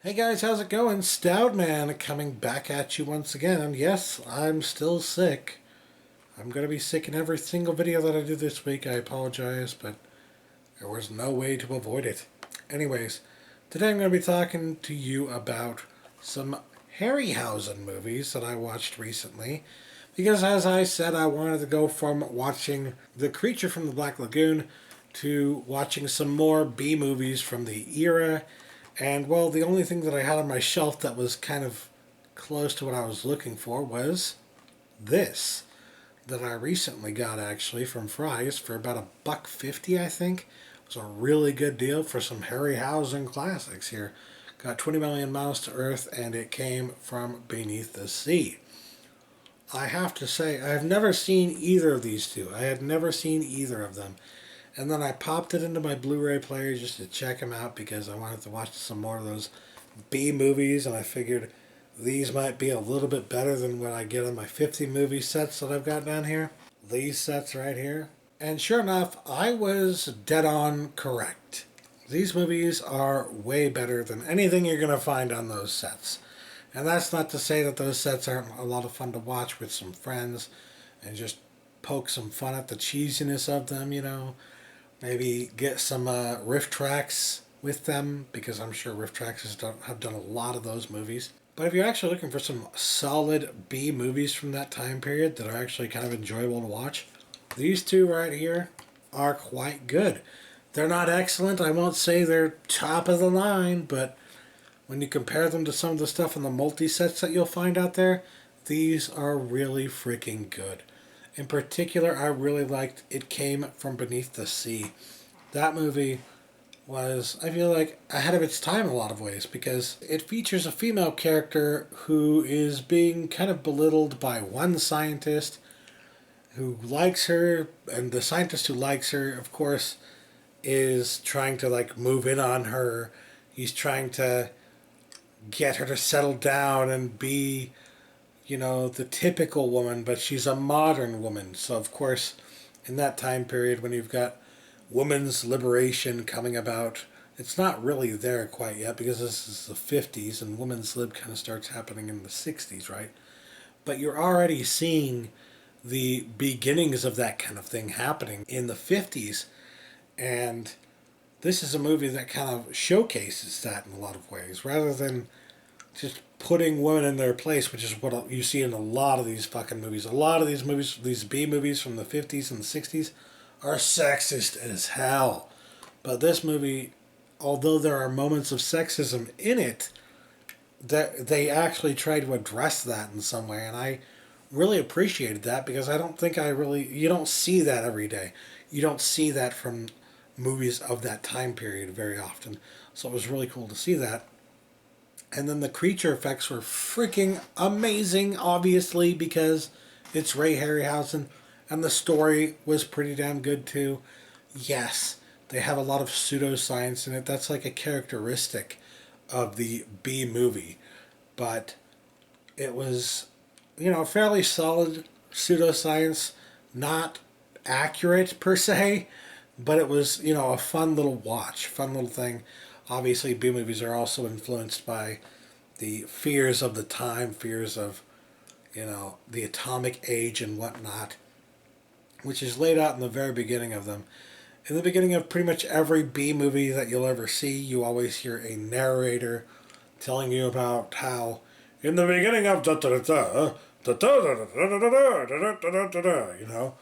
Hey guys, how's it going? Stoud Man coming back at you once again. And yes, I'm still sick. I'm going to be sick in every single video that I do this week. I apologize, but there was no way to avoid it. Anyways, today I'm going to be talking to you about some Harryhausen movies that I watched recently. Because as I said, I wanted to go from watching The Creature from the Black Lagoon to watching some more B movies from the era. And well, the only thing that I had on my shelf that was kind of close to what I was looking for was this that I recently got actually from Fry's for about $1.50, I think. It was a really good deal for some Harryhausen classics here. Got 20 Million Miles to Earth, and it came from Beneath the Sea. I have to say, I've never seen either of these two. I had never seen either of them. And then I popped it into my Blu-ray player just to check them out because I wanted to watch some more of those B movies, and I figured these might be a little bit better than what I get on my 50 movie sets that I've got down here. These sets right here. And sure enough, I was dead on correct. These movies are way better than anything you're going to find on those sets. And that's not to say that those sets aren't a lot of fun to watch with some friends and just poke some fun at the cheesiness of them, you know. Maybe get some riff tracks with them, because I'm sure riff tracks have done a lot of those movies. But if you're actually looking for some solid B movies from that time period that are actually kind of enjoyable to watch, these two right here are quite good. They're not excellent. I won't say they're top of the line, but when you compare them to some of the stuff in the multi-sets that you'll find out there, these are really freaking good. In particular, I really liked It Came From Beneath the Sea. That movie was, I feel like, ahead of its time in a lot of ways, because it features a female character who is being kind of belittled by one scientist who likes her, and the scientist who likes her, of course, is trying to like move in on her. He's trying to get her to settle down and be, you know, the typical woman, but she's a modern woman. So, of course, in that time period when you've got women's liberation coming about, it's not really there quite yet because this is the 50s and women's lib kind of starts happening in the 60s, right? But you're already seeing the beginnings of that kind of thing happening in the 50s. And this is a movie that kind of showcases that in a lot of ways, rather than just putting women in their place, which is what you see in a lot of these fucking movies. A lot of these movies, these B movies from the 50s and the 60s, are sexist as hell. But this movie, although there are moments of sexism in it, that they actually try to address that in some way, and I really appreciated that because I don't think you don't see that every day. You don't see that from movies of that time period very often. So it was really cool to see that. And then the creature effects were freaking amazing, obviously, because it's Ray Harryhausen. And the story was pretty damn good, too. Yes, they have a lot of pseudoscience in it. That's like a characteristic of the B movie. But it was, you know, fairly solid pseudoscience. Not accurate, per se. But it was, you know, a fun little watch. Fun little thing. Obviously, B movies are also influenced by the fears of the time, fears of, you know, the atomic age and whatnot, which is laid out in the very beginning of them. In the beginning of pretty much every B movie that you'll ever see, you always hear a narrator telling you about how, in the beginning of you know,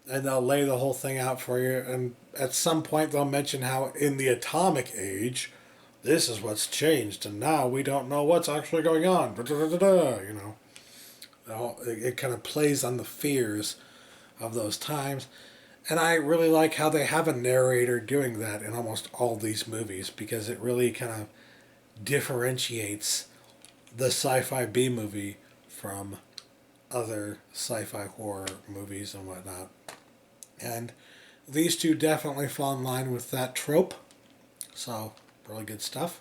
and they'll lay the whole thing out for you, and at some point they'll mention how in the atomic age, this is what's changed, and now we don't know what's actually going on, you know. It kind of plays on the fears of those times, and I really like how they have a narrator doing that in almost all these movies, because it really kind of differentiates the sci-fi B movie from other sci-fi horror movies and whatnot. And these two definitely fall in line with that trope. So, really good stuff.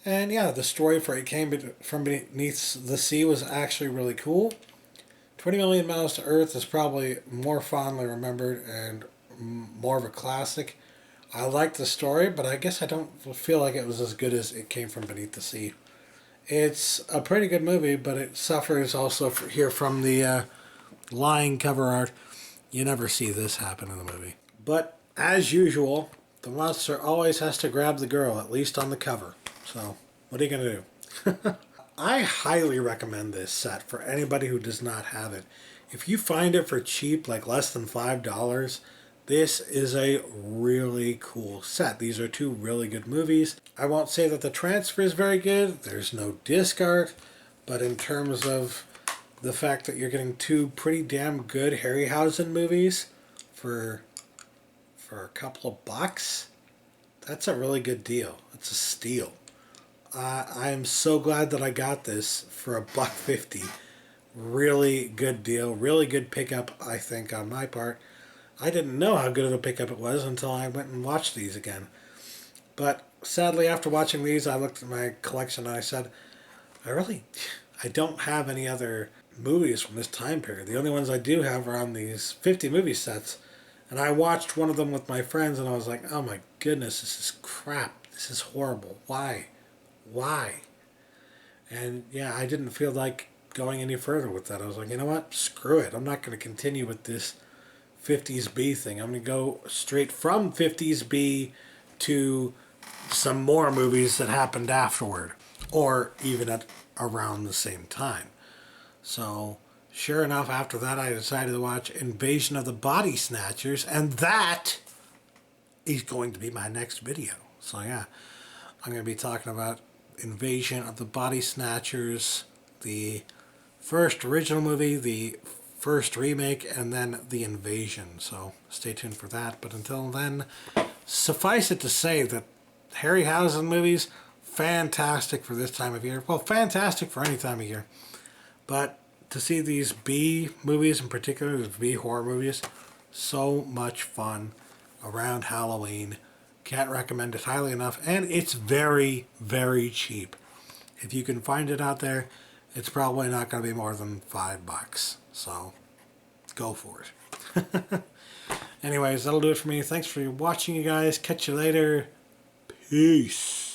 And yeah, the story for It Came From Beneath the Sea was actually really cool. 20 Million Miles to Earth is probably more fondly remembered and more of a classic. I liked the story, but I guess I don't feel like it was as good as It Came From Beneath the Sea. It's a pretty good movie, but it suffers also here from the lying cover art. You never see this happen in the movie. But as usual, the monster always has to grab the girl, at least on the cover. So, what are you going to do? I highly recommend this set for anybody who does not have it. If you find it for cheap, like less than $5, this is a really cool set. These are two really good movies. I won't say that the transfer is very good. There's no disc art. But in terms of the fact that you're getting two pretty damn good Harryhausen movies for a couple of bucks, that's a really good deal. It's a steal. I am so glad that I got this for $1.50. Really good deal. Really good pickup, I think, on my part. I didn't know how good of a pickup it was until I went and watched these again. But sadly, after watching these, I looked at my collection and I said, I don't have any other movies from this time period. The only ones I do have are on these 50 movie sets. And I watched one of them with my friends and I was like, oh my goodness, this is crap. This is horrible. Why? Why? And yeah, I didn't feel like going any further with that. I was like, you know what? Screw it. I'm not going to continue with this 50s B thing. I'm going to go straight from 50s B to some more movies that happened afterward, or even at around the same time. So, sure enough, after that, I decided to watch Invasion of the Body Snatchers, and that is going to be my next video. So yeah, I'm going to be talking about Invasion of the Body Snatchers, the first original movie, the first remake, and then the Invasion. So stay tuned for that. But until then, suffice it to say that Harryhausen movies, fantastic for this time of year. Well, fantastic for any time of year. But to see these B movies in particular, these B horror movies, so much fun around Halloween. Can't recommend it highly enough. And it's very, very cheap. If you can find it out there, it's probably not going to be more than $5. So, go for it. Anyways, that'll do it for me. Thanks for watching, you guys. Catch you later. Peace.